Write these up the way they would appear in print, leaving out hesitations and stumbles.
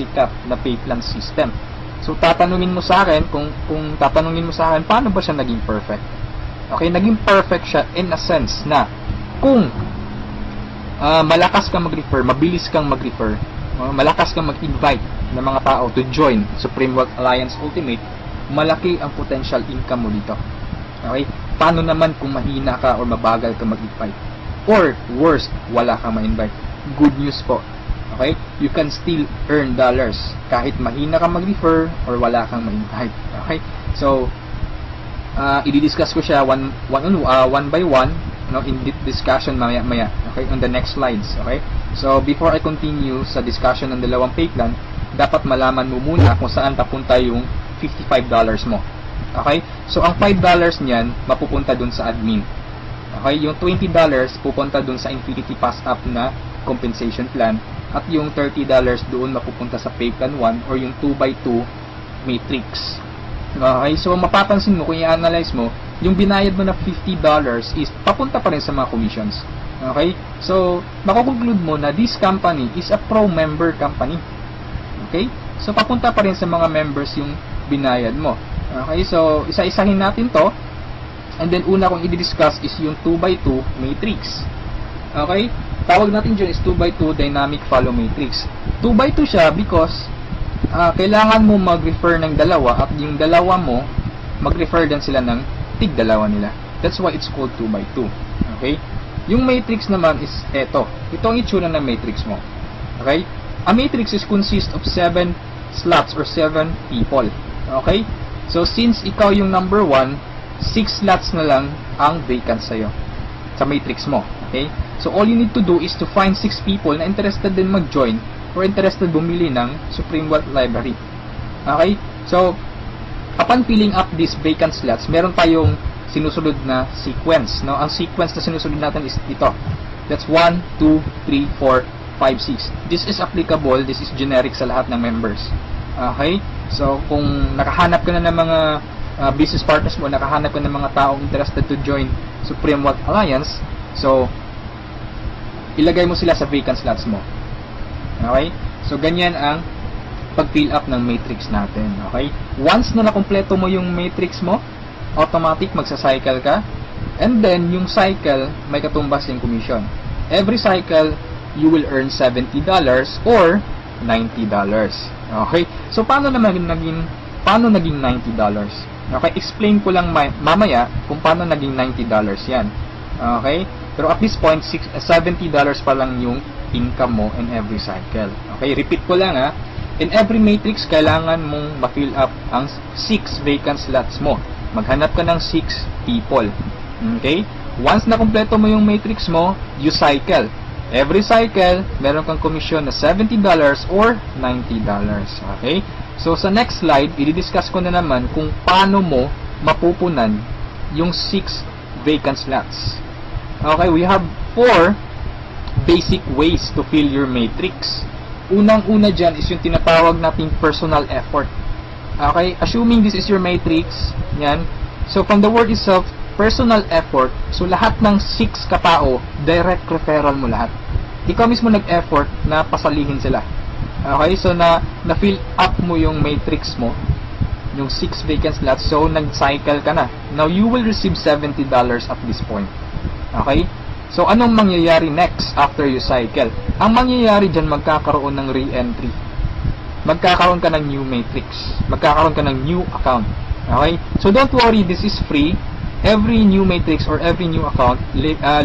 sikat na pay plan system. So tatanungin mo sa akin, kung tatanungin mo sa akin, paano ba siya naging perfect? Okay, naging perfect siya in a sense na kung malakas kang mag-refer, mabilis kang mag-refer, malakas kang mag-invite ng mga tao to join Supreme Wealth Alliance Ultimate, malaki ang potential income mo dito. Okay? Paano naman kung mahina ka or mabagal ka mag-invite? Or worst, wala kang ma-invite? Good news po. Okay? You can still earn dollars kahit mahina ka mag-refer or wala kang ma-invite. Okay? So, i-discuss ko siya one by one, in deep discussion maya-maya, okay, on the next slides. Okay, so before I continue sa discussion ng dalawang pay plan, dapat malaman mo muna kung saan papunta yung $55 mo. Okay, so ang $5 niyan mapupunta dun sa admin. Okay, yung $20 pupunta dun sa Infinity Pass Up na compensation plan, at yung $30 doon mapupunta sa pay plan 1 or yung 2x2 matrix. Okay, so mapapansin mo kung i-analyze mo, yung binayad mo na $50 is papunta pa rin sa mga commissions. Okay, so makukonclude mo na this company is a pro-member company. Okay, so papunta pa rin sa mga members yung binayad mo. Okay, so isa-isahin natin to, and then una kong i-discuss is yung 2x2 matrix. Okay, tawag natin dyan is 2x2 dynamic follow matrix. 2x2 siya because kailangan mo mag-refer ng dalawa, at yung dalawa mo mag-refer din sila ng tig-dalawa nila. That's why it's called 2x2. Okay? Yung matrix naman is eto. Ito ang itsura ng matrix mo. Okay? A matrix is consist of 7 slots or 7 people. Okay? So since ikaw yung number 1, 6 slots na lang ang vacant sa'yo sa matrix mo. Okay? So all you need to do is to find 6 people na interested din mag-join or interested bumili ng Supreme Wealth Library. Okay? So, upon filling up these vacant slots, meron tayong sinusunod na sequence. No? Ang sequence na sinusunod natin is ito. That's 1, 2, 3, 4, 5, 6. This is applicable, this is generic sa lahat ng members. Okay? So, kung nakahanap ka na ng mga business partners mo, nakahanap ka ng mga taong interested to join Supreme Wealth Alliance, so, ilagay mo sila sa vacant slots mo. Okay? So, ganyan ang pag-fill up ng matrix natin. Okay? Once na nakompleto mo yung matrix mo, automatic magsa-cycle ka. And then, yung cycle, may katumbas yung commission. Every cycle, you will earn $70 or $90. Okay? So, paano naging $90? Okay? Explain ko lang mamaya kung paano naging $90 yan. Okay? Pero at this point, $70 pa lang yung income mo in every cycle. Okay, repeat ko lang ha. In every matrix, kailangan mong ma-fill up ang 6 vacant slots mo. Maghanap ka ng 6 people. Okay? Once na kumpleto mo yung matrix mo, you cycle. Every cycle, meron kang commission na $70 or $90. Okay? So, sa next slide, i-discuss ko na naman kung paano mo mapupunan yung 6 vacant slots. Okay, we have 4 basic ways to fill your matrix. Unang-una dyan is yung tinatawag nating personal effort. Okay, assuming this is your matrix, yan. So, from the word itself, personal effort, so lahat ng 6 katao, direct referral mo lahat. Ikaw mismo nag-effort na pasalihin sila. Okay, so na-fill up mo yung matrix mo, yung 6 vacant slots, so nag-cycle ka na. Now, you will receive $70 at this point. Okay? So, anong mangyayari next after you cycle? Ang mangyayari dyan, magkakaroon ng re-entry. Magkakaroon ka ng new matrix. Magkakaroon ka ng new account. Okay? So, don't worry, this is free. Every new matrix or every new account,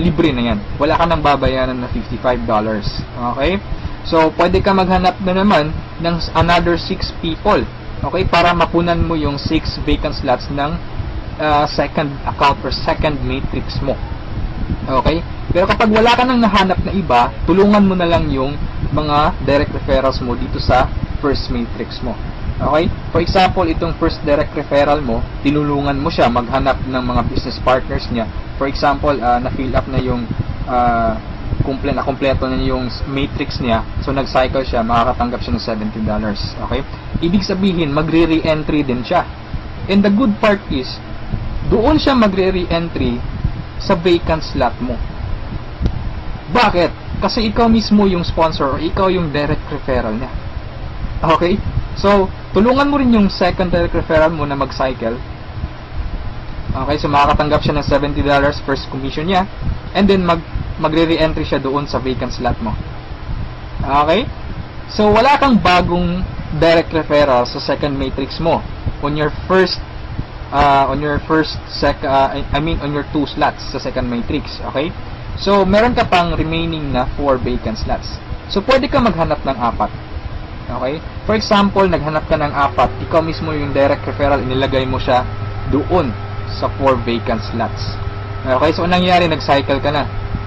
libre na yan. Wala ka nang babayaran na $55. Okay? So, pwede ka maghanap na naman ng another 6 people. Okay? Para mapunan mo yung 6 vacant slots ng second account or second matrix mo. Okay? Pero kapag wala ka nang nahanap na iba, tulungan mo na lang yung mga direct referrals mo dito sa first matrix mo. Okay? For example, itong first direct referral mo, tinulungan mo siya maghanap ng mga business partners niya. For example, na-fill up na yung kompleto na yung matrix niya. So, nag-cycle siya, makakatanggap siya ng $70. Okay? Ibig sabihin, magre-re-entry din siya. And the good part is, doon siya magre-re-entry sa vacant slot mo. Bakit? Kasi ikaw mismo yung sponsor or ikaw yung direct referral niya. Okay? So, tulungan mo rin yung second direct referral mo na mag-cycle. Okay, so makakatanggap siya ng $70 first commission niya, and then magre-re-entry siya doon sa vacant slot mo. Okay? So, wala kang bagong direct referral sa second matrix mo on your on your two slots sa second matrix. Okay? So, meron ka pang remaining na 4 vacant slots. So, pwede ka maghanap ng 4. Okay? For example, naghanap ka ng 4, ikaw mismo yung direct referral, inilagay mo siya doon sa 4 vacant slots. Okay, so anong nangyari? Nag-cycle ka na.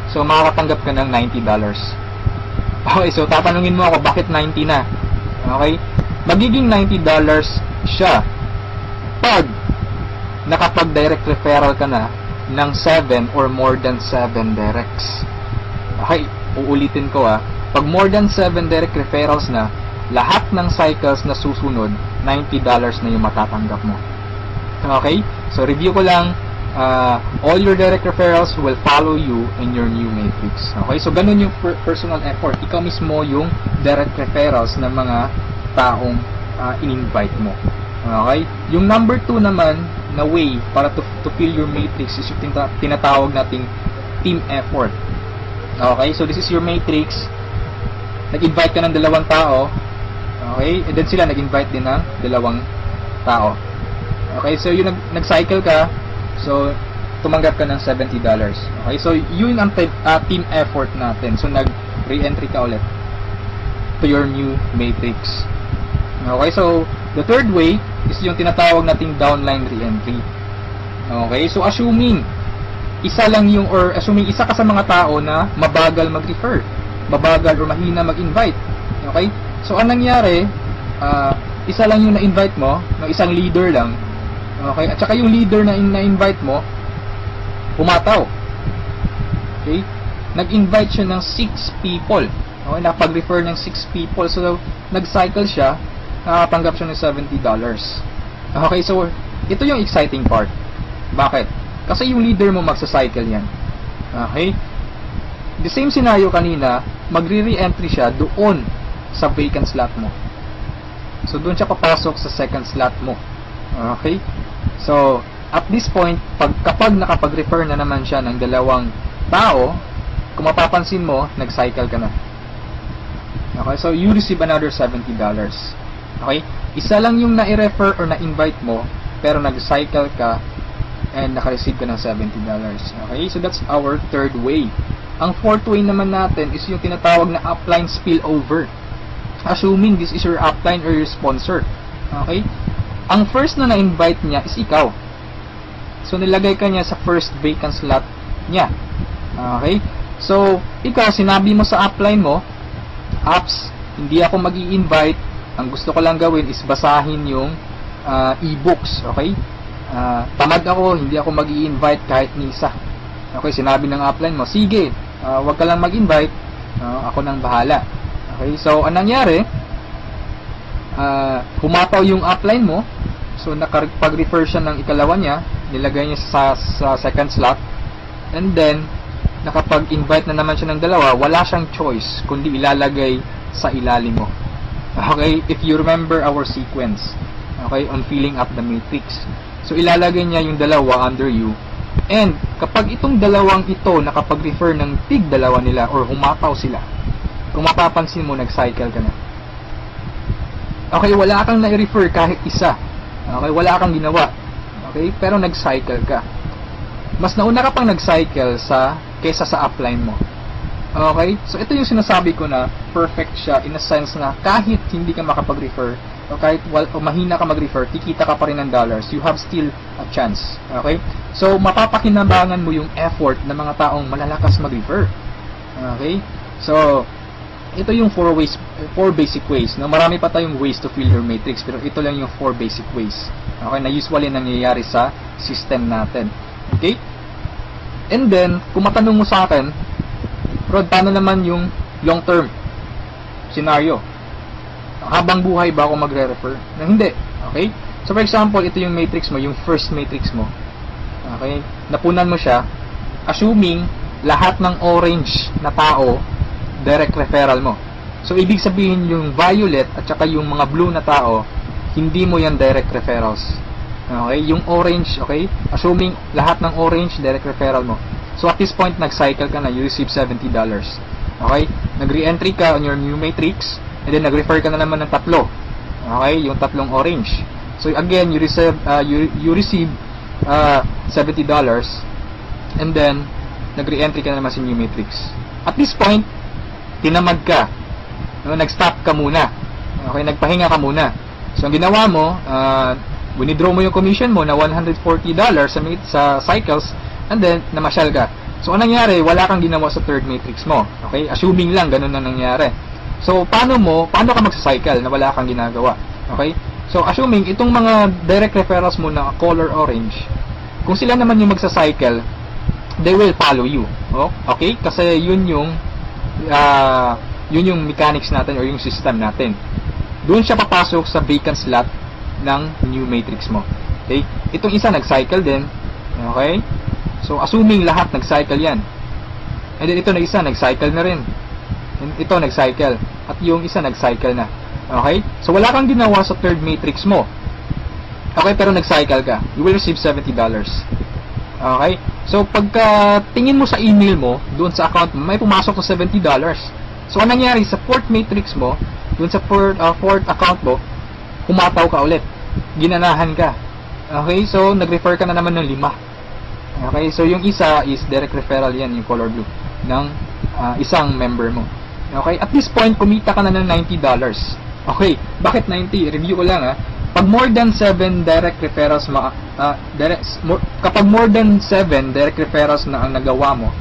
So, makakatanggap ka ng $90. Okay, so tatanungin mo ako, bakit 90 na? Okay? Magiging $90 siya pag nakapag-direct referral ka na ng 7 or more than 7 directs. Okay, uulitin ko pag more than 7 direct referrals na, lahat ng cycles na susunod, $90 na yung matatanggap mo. Okay? So, review ko lang, all your direct referrals will follow you in your new matrix. Okay? So, ganun yung personal effort. Ikaw mismo yung direct referrals ng mga taong in-invite mo. Okay? Yung number 2 naman na way para to fill your matrix is yung tinatawag nating team effort. Okay? So, this is your matrix. Nag-invite ka ng 2 tao. Okay? And then sila nag-invite din ng 2 tao. Okay, so yung nag-cycle ka, so tumanggap ka ng $70. Okay, so yun ang team effort natin. So nag-re-entry ka ulit to your new matrix. Okay, so the third way is yung tinatawag nating downline re-entry. Okay, so assuming isa ka sa mga tao na mabagal mag-refer, mabagal or mahina mag-invite. Okay, so anong nangyari, isa lang yung na-invite mo, ng isang leader lang. Okay, at saka yung leader na na-invite mo, pumataw. Okay, nag-invite siya ng 6 people. Okay, nakapag-refer ng 6 people. So, nag-cycle siya, nakatanggap siya ng $70. Okay, so, ito yung exciting part. Bakit? Kasi yung leader mo magsa-cycle yan. Okay? The same scenario kanina, magre-re-entry siya doon sa vacant slot mo. So, doon siya papasok sa second slot mo. Okay? So, at this point, kapag nakapag-refer na naman siya ng 2 tao, kung mapapansin mo, nag-cycle ka na. Okay? So, you receive another $70. Okay? Isa lang yung na-refer or na-invite mo, pero nag-cycle ka and naka-receive ka ng $70. Okay? So, that's our third way. Ang fourth way naman natin is yung tinatawag na upline spillover. Assuming this is your upline or your sponsor. Okay? Ang first na na-invite niya is ikaw. So, nilagay ka niya sa first vacant slot niya. Okay? So, ikaw, sinabi mo sa upline mo, apps, hindi ako mag-i-invite. Ang gusto ko lang gawin is basahin yung e-books. Okay? Tamad ako, hindi ako mag-i-invite kahit ni isa. Okay? Sinabi ng upline mo, sige, wag ka lang mag-invite. Ako nang bahala. Okay? So, anong nangyari? Pumataw yung upline mo. So, nakapag-refer siya ng ikalawa niya, nilagay niya sa second slot, and then, nakapag-invite na naman siya ng 2, wala siyang choice, kundi ilalagay sa ilalim mo. Okay? If you remember our sequence, okay, on filling up the matrix. So, ilalagay niya yung 2 under you, and kapag itong 2 ito nakapag-refer ng tig 2 nila, or humataw sila, kung mapapansin mo, nag-cycle ka na. Okay, wala kang na-refer kahit isa. Okay, wala kang ginawa. Okay, pero nag-cycle ka. Mas nauna ka pang nag-cycle kesa sa upline mo. Okay, so ito yung sinasabi ko na perfect siya in a sense na kahit hindi ka makapag-refer o kahit mahina ka mag-refer, kikita ka pa rin ng dollars. You have still a chance. Okay, so mapapakinabangan mo yung effort ng mga taong malalakas mag-refer. Okay, so ito yung 4 basic ways. No? Marami pa tayong ways to fill your matrix, pero ito lang yung 4 basic ways. Okay, na usually nangyayari sa system natin. Okay? And then, kung matanong mo sa akin, Rod, paano naman yung long term scenario? Habang buhay ba ako magre-refer? Na hindi. Okay? So, for example, ito yung matrix mo, yung first matrix mo. Okay? Napunan mo siya, assuming lahat ng orange na tao direct referral mo. So, ibig sabihin yung violet at saka yung mga blue na tao, hindi mo yan direct referrals. Okay? Yung orange, okay? Assuming lahat ng orange, direct referral mo. So, at this point, nag-cycle ka na, you receive $70. Okay? Nag-re-entry ka on your new matrix, and then nag-refer ka na naman ng tatlo. Okay? Yung tatlong orange. So, again, you receive $70, and then, nag-re-entry ka na naman sa new matrix. At this point, tinamad ka. No, nag-stop ka muna. Okay, nagpahinga ka muna. So, ang ginawa mo, winidraw mo yung commission mo na $140 sa cycles, and then, namasyal ka. So, anong nangyari? Wala kang ginawa sa third matrix mo. Okay? Assuming lang, ganun na nangyari. So, paano ka magsa-cycle na wala kang ginagawa? Okay? So, assuming, itong mga direct referrals mo na color orange, kung sila naman yung magsa-cycle, they will follow you. Oh? Okay? Kasi yun yung mechanics natin or yung system natin. Doon siya papasok sa vacant slot ng new matrix mo. Okay? Itong isa nag-cycle din. Okay? So, assuming lahat nag-cycle yan. And then ito na isa, nag-cycle na rin. And ito nag-cycle. At yung isa nag-cycle na. Okay? So, wala kang ginawa sa third matrix mo. Okay? Pero nag-cycle ka. You will receive $70. Okay? So, pagka tingin mo sa email mo, doon sa account mo, may pumasok na $70. So, anong nangyari sa fourth matrix mo, doon sa fourth account mo, kumataw ka ulit. Ginanahan ka. Okay? So, nag-refer ka na naman ng 5. Okay? So, yung isa is direct referral yan, yung color blue, ng isang member mo. Okay? At this point, kumita ka na ng $90. Okay? Bakit 90? Review ko lang Pag more than 7 direct referrals, kapag more than 7 direct referrals na ang nagawa mo,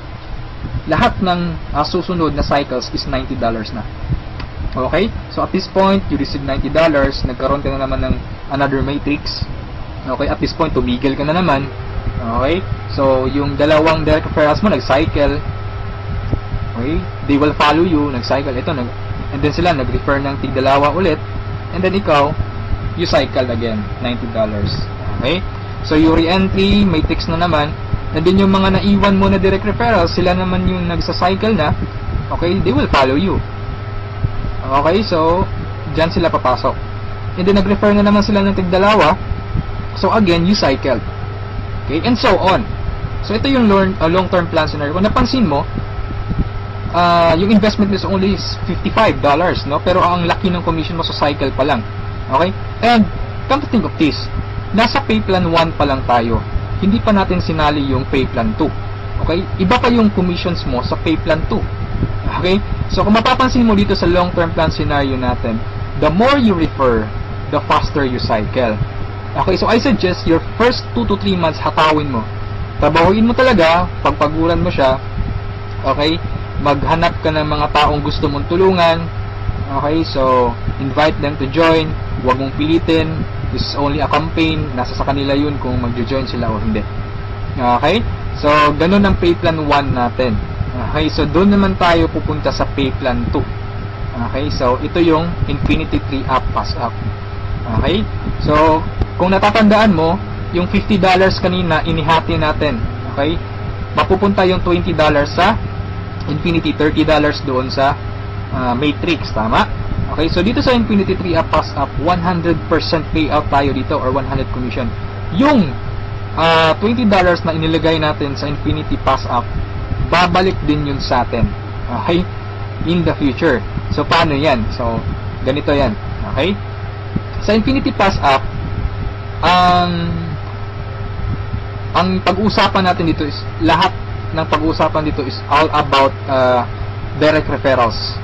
lahat ng susunod na cycles is $90 na. Okay? So, at this point, you receive $90. Nagkaroon ka na naman ng another matrix. Okay? At this point, tumigil ka na naman. Okay? So, yung dalawang direct referrals mo, nag-cycle. Okay? They will follow you. Nag-cycle. Ito, and then sila, nag-refer ng tig-dalawa ulit. And then ikaw, you cycle again. $90. Okay? So, yung re-entry, matrix na naman. And then yung mga naiwan mo na direct referrals, sila naman yung nagsa-cycle na, okay, they will follow you. Okay, so, dyan sila papasok. And then nag-refer na naman sila ng tig-dalawa. So, again, you cycled. Okay, and so on. So, ito yung long-term plan scenario. Kung napansin mo, yung investment is only $55, no? Pero ang laki ng commission mo sa cycle pa lang. Okay? And, come to think of this, nasa pay plan 1 pa lang tayo. Hindi pa natin sinali yung pay plan 2. Okay? Iba pa yung commissions mo sa pay plan 2. Okay? So, kung mapapansin mo dito sa long-term plan scenario natin, the more you refer, the faster you cycle. Okay? So, I suggest your first 2 to 3 months hatawin mo. Trabahuin mo talaga, pagpaguran mo siya. Okay? Maghanap ka ng mga taong gusto mong tulungan. Okay? So, invite them to join. Huwag mong pilitin. This is only a campaign. Nasa sa kanila yun kung mag-join sila o hindi. Okay? So, ganun ang pay plan 1 natin. Okay? So, doon naman tayo pupunta sa pay plan 2. Okay? So, ito yung Infinity 3 Up Pass Up. Okay? So, kung natatandaan mo, yung $50 kanina, inihati natin. Okay? Mapupunta yung $20 sa Infinity, $30 doon sa Matrix. Tama? Okay, so dito sa Infinity 3 Up Pass Up, 100% payout tayo dito or 100 commission. Yung $20 na inilagay natin sa Infinity Pass Up, babalik din yun sa atin. Okay? In the future. So, paano yan? So, ganito yan. Okay? Sa Infinity Pass Up, ang pag-uusapan natin dito is, lahat ng pag-uusapan dito is all about direct referrals.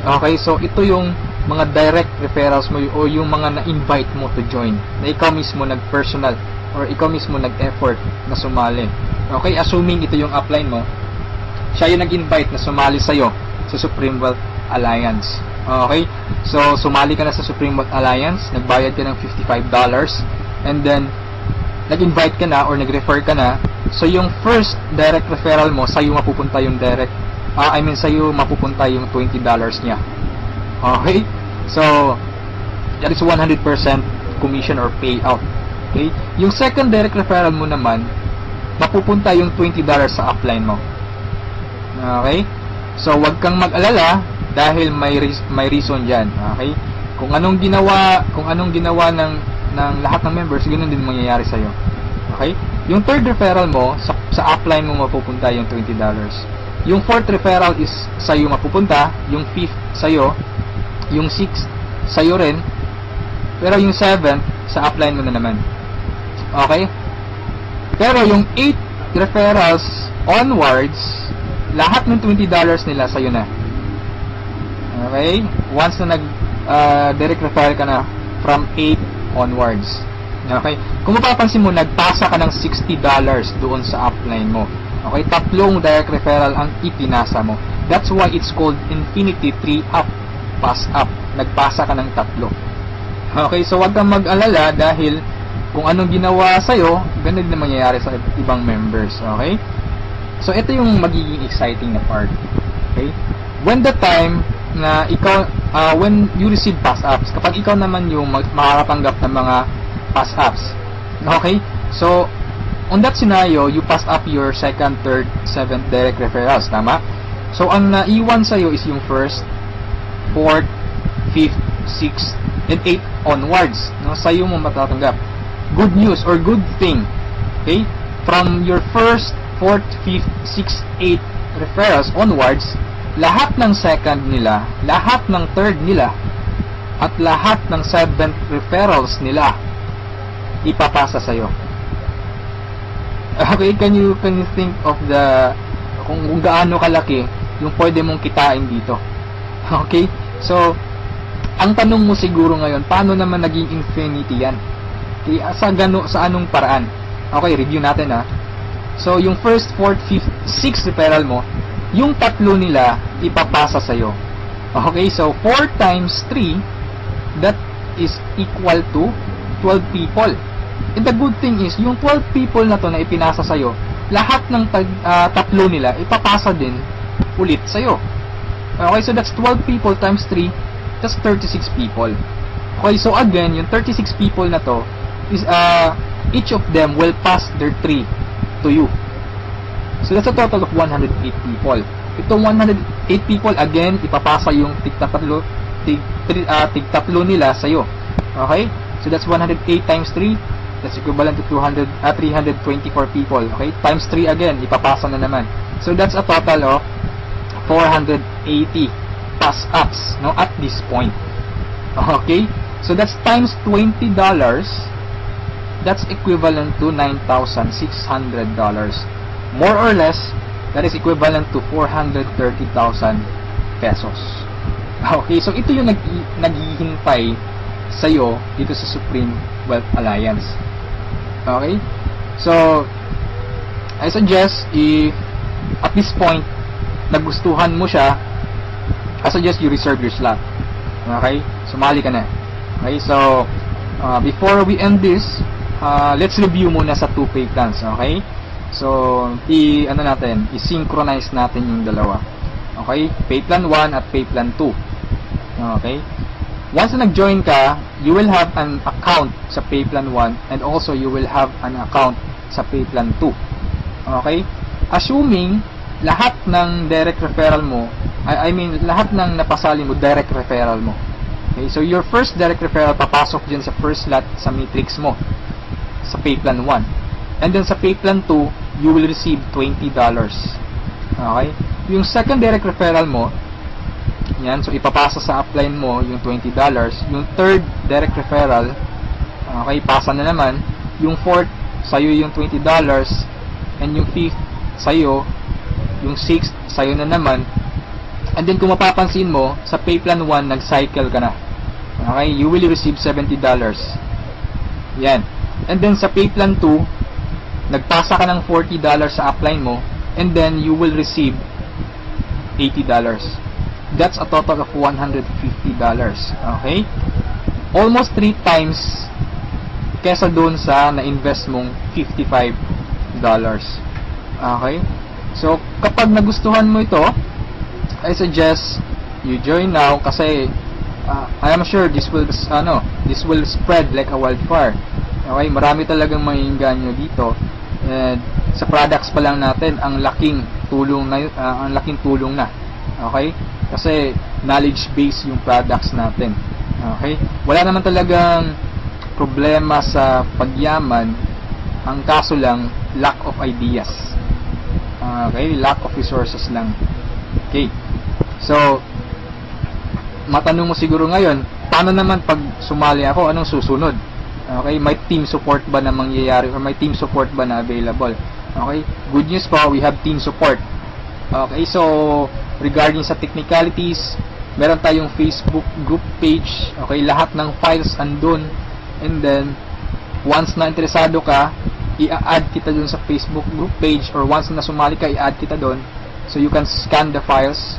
Okay, so ito yung mga direct referrals mo o yung mga na-invite mo to join, na ikaw mismo nag-personal or ikaw mismo nag-effort na sumali. Okay, assuming ito yung upline mo, siya yung nag-invite na sumali sa'yo sa Supreme Wealth Alliance. Okay, so sumali ka na sa Supreme Wealth Alliance, nagbayad ka ng $55, and then nag-invite ka na or nag-refer ka na, so yung first direct referral mo, sa'yo mapupunta yung sa'yo mapupunta yung $20 niya. Okay? So, that is 100% commission or payout. Okay? Yung second direct referral mo naman, mapupunta yung $20 sa upline mo. Okay? So, wag kang mag-alala dahil may reason diyan. Okay? Kung anong ginawa ng lahat ng members, ganoon din mangyayari sa iyo. Okay? Yung third referral mo sa upline mo mapupunta yung $20. Yung fourth referral is sa iyo mapupunta, yung fifth sa iyo, yung sixth sa iyo rin, pero yung seventh sa upline mo na naman. Okay? Pero yung 8 referrals onwards, lahat ng $20 nila sa'yo na. Okay? Once na direct referral ka na from 8 onwards. Okay? Kung mapapansin mo, nagpasa ka ng $60 doon sa upline mo. Okay? 3 direct referral ang ipinasa mo. That's why it's called Infinity 3 up. Pass up. Nagpasa ka ng 3. Okay? So, wag kang mag-alala dahil kung anong ginawa sa'yo, ganun din mangyayari sa ibang members. Okay? So, ito yung magiging exciting na part. Okay? When the time na ikaw, when you receive pass-ups, kapag ikaw naman yung makakatanggap ng mga pass-ups. Okay? So, on that scenario, you pass up your second, third, seventh direct referrals. Tama? So, ang naiwan sa'yo is yung first, fourth, fifth, sixth, and eighth onwards. No? Sa'yo mo matatanggap. Good news or good thing, okay? From your first, fourth, fifth, sixth, eighth referrals onwards, lahat ng second nila, lahat ng third nila, at lahat ng seventh referrals nila, ipapasa sa'yo. Okay, can you think of kung gaano kalaki yung pwede mong kitain dito? Okay? So, ang tanong mo siguro ngayon, paano naman naging infinity yan? Sa anong paraan? Okay, review natin ha. So, yung first, fourth, fifth, sixth referral mo, yung 3 nila ipapasa sa'yo. Okay, so 4 times 3, that is equal to 12 people. And the good thing is, yung 12 people na to na ipinasa sa'yo, lahat ng 3 nila ipapasa din ulit sa'yo. Okay, so that's 12 people times 3, that's 36 people. Okay, so again, yung 36 people na to, is each of them will pass their 3 to you. So that's a total of 108 people. Itong 108 people, again, ipapasa yung tig-3 nila sa'yo. Okay? So that's 108 times 3, that's equivalent to 324 people. Okay? Times 3 again, ipapasa na naman. So that's a total of 480 pass-ups, no, at this point. Okay? So that's times $20. That's equivalent to $9,600. More or less, that is equivalent to 430,000 pesos. Okay, so ito yung naghihintay sa'yo dito sa Supreme Wealth Alliance. Okay? So, I suggest if at this point nagustuhan mo siya, I suggest you reserve your slot. Okay? Sumali ka na. Okay, so before we end this, let's review muna sa 2 pay plans. Okay? So, i-synchronize natin yung dalawa. Okay? Pay plan 1 at pay plan 2. Okay? Once na nag-join ka, you will have an account sa pay plan 1 and also you will have an account sa pay plan 2. Okay? Assuming lahat ng direct referral mo, lahat ng napasali mo, direct referral mo. Okay? So, your first direct referral papasok dyan sa first slot sa matrix mo sa pay plan 1. And then sa pay plan 2, you will receive $20. Okay? Yung second direct referral mo, yan, so ipapasa sa upline mo yung $20. Yung third direct referral, okay, pasa na naman. Yung fourth, sa'yo yung $20. And yung fifth, sa'yo. Yung sixth, sa'yo na naman. And then kung mapapansin mo, sa pay plan 1, nag-cycle ka na. Okay? You will receive $70. Yan. And then sa pay plan 2, nagpasa ka ng $40 sa upline mo, and then you will receive $80. That's a total of $150. Okay? Almost 3 times kesa doon sa na-invest mong $55. Okay? So, kapag nagustuhan mo ito, I suggest you join now kasi I am sure this will spread like a wildfire. Okay, marami talagang maiinganyo dito. And sa products pa lang natin, ang laking tulong na. Okay? Kasi knowledge base yung products natin. Okay? Wala naman talagang problema sa pagyaman, ang kaso lang lack of ideas. Okay? Lack of resources lang. Okay. So, matanong mo siguro ngayon, paano naman pag sumali ako, anong susunod? Okay? May team support ba na mangyayari or may team support ba na available? Okay? Good news po, we have team support. Okay? So, regarding sa technicalities, meron tayong Facebook group page. Okay? Lahat ng files andun. And then, once na interesado ka, i-add kita dun sa Facebook group page, or once na sumali ka, i-add kita dun. So, you can scan the files.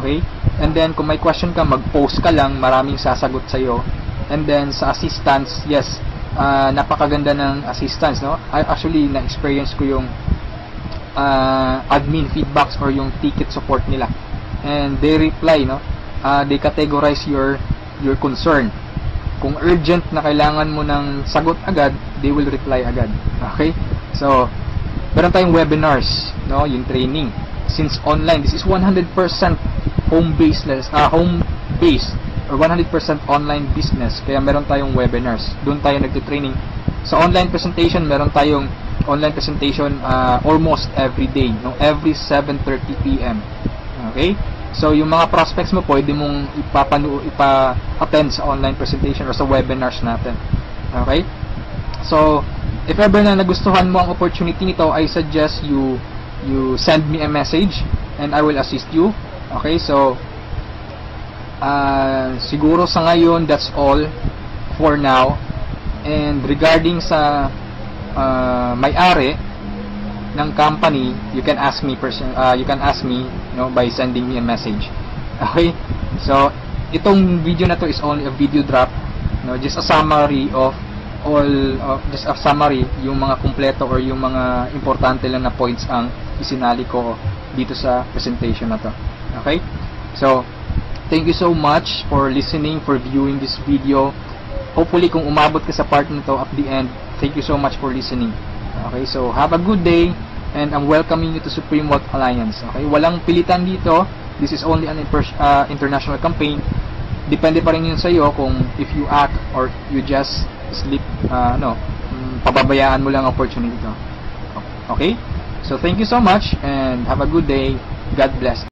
Okay? And then, kung may question ka, mag-post ka lang. Maraming sasagot sa'yo. And then, sa assistance, yes, napakaganda ng assistance, no? Actually, na-experience ko yung admin feedbacks or yung ticket support nila. And they reply, no? They categorize your concern. Kung urgent na kailangan mo ng sagot agad, they will reply agad. Okay? So, meron tayong webinars, no? Yung training. Since online, this is 100% home-based or 100% online business. Kaya meron tayong webinars. Doon tayo nagte-training. Sa online presentation, meron tayong online presentation almost every day, no? Every 7:30 PM. Okay? So, yung mga prospects mo, pwede mong ipa-attend sa online presentation or sa webinars natin. Okay? So, if ever na nagustuhan mo ang opportunity nito, I suggest you send me a message and I will assist you. Okay? So, siguro sa ngayon, that's all for now. And regarding sa may-ari ng company, you can ask me by sending me a message. Okay? So, itong video na to is only a video drop, no? Just a summary of yung mga kumpleto or yung mga importante lang na points ang isinali ko dito sa presentation na to. Okay? So, thank you so much for listening, for viewing this video. Hopefully, kung umabot ka sa part nito at the end, thank you so much for listening. Okay, so have a good day, and I'm welcoming you to Supreme Wealth Alliance. Okay, walang pilitan dito. This is only an international campaign. Depende pa rin yun sa iyo kung if you act or you just sleep, pababayaan mo lang ang opportunity to. Okay, so thank you so much and have a good day. God bless.